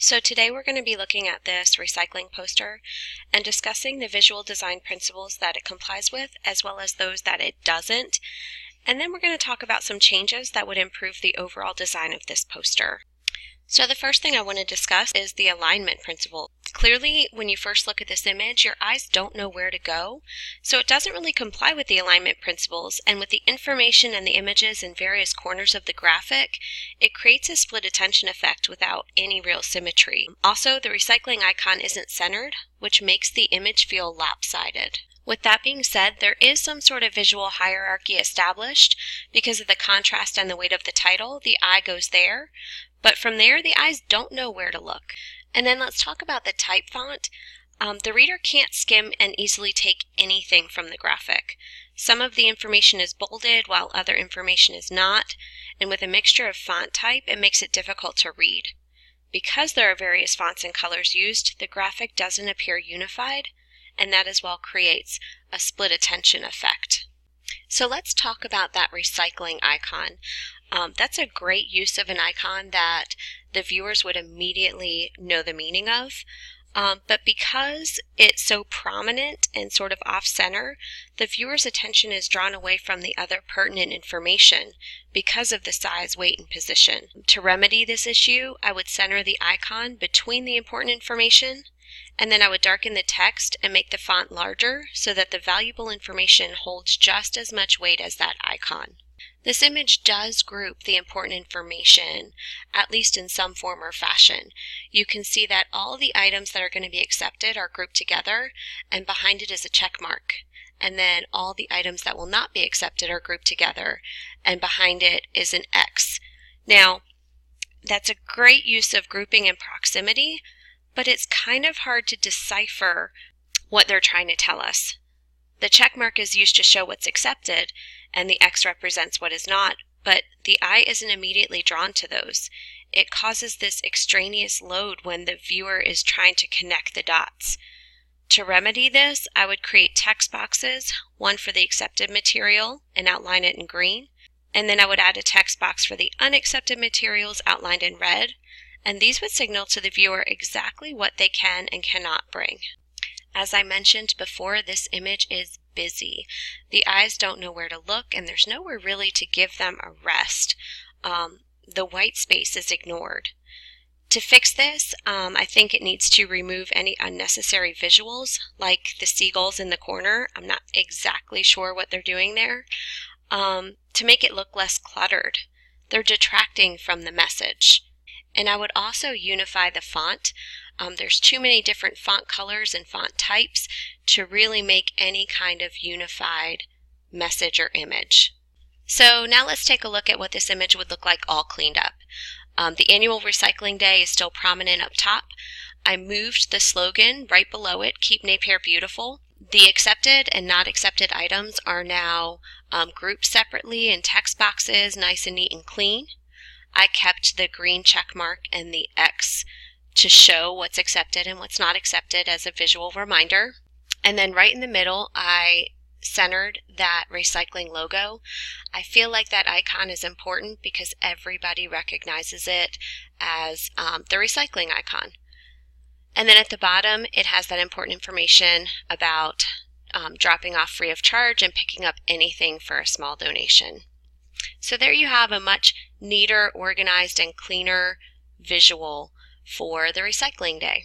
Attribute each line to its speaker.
Speaker 1: So today we're going to be looking at this recycling poster and discussing the visual design principles that it complies with as well as those that it doesn't. And then we're going to talk about some changes that would improve the overall design of this poster. So the first thing I want to discuss is the alignment principle. Clearly, when you first look at this image, your eyes don't know where to go, so it doesn't really comply with the alignment principles, and with the information and the images in various corners of the graphic, it creates a split attention effect without any real symmetry. Also, the recycling icon isn't centered, which makes the image feel lopsided. With that being said, there is some sort of visual hierarchy established because of the contrast and the weight of the title. The eye goes there, but from there the eyes don't know where to look. And then let's talk about the type font. The reader can't skim and easily take anything from the graphic. Some of the information is bolded while other information is not, and with a mixture of font type it makes it difficult to read. Because there are various fonts and colors used, the graphic doesn't appear unified, and that as well creates a split attention effect. So let's talk about that recycling icon. That's a great use of an icon that the viewers would immediately know the meaning of. But because it's so prominent and sort of off-center, the viewer's attention is drawn away from the other pertinent information because of the size, weight, and position. To remedy this issue, I would center the icon between the important information, and then I would darken the text and make the font larger so that the valuable information holds just as much weight as that icon. This image does group the important information, at least in some form or fashion. You can see that all the items that are going to be accepted are grouped together, and behind it is a check mark. And then all the items that will not be accepted are grouped together, and behind it is an X. Now, that's a great use of grouping and proximity, but it's kind of hard to decipher what they're trying to tell us. The check mark is used to show what's accepted, and the X represents what is not, but the eye isn't immediately drawn to those. It causes this extraneous load when the viewer is trying to connect the dots. To remedy this, I would create text boxes, one for the accepted material and outline it in green, and then I would add a text box for the unaccepted materials outlined in red, and these would signal to the viewer exactly what they can and cannot bring. As I mentioned before, this image is busy. The eyes don't know where to look, and there's nowhere really to give them a rest. The white space is ignored. To fix this, I think it needs to remove any unnecessary visuals, like the seagulls in the corner. I'm not exactly sure what they're doing there. To make it look less cluttered. They're detracting from the message. And I would also unify the font. There's too many different font colors and font types to really make any kind of unified message or image. So now let's take a look at what this image would look like all cleaned up. The annual recycling day is still prominent up top. I moved the slogan right below it, "Keep Napier Beautiful." The accepted and not accepted items are now grouped separately in text boxes, nice and neat and clean. I kept the green check mark and the X to show what's accepted and what's not accepted as a visual reminder. And then right in the middle, I centered that recycling logo. I feel like that icon is important because everybody recognizes it as the recycling icon. And then at the bottom, it has that important information about dropping off free of charge and picking up anything for a small donation. So there you have a much neater, organized, and cleaner visual for the recycling day.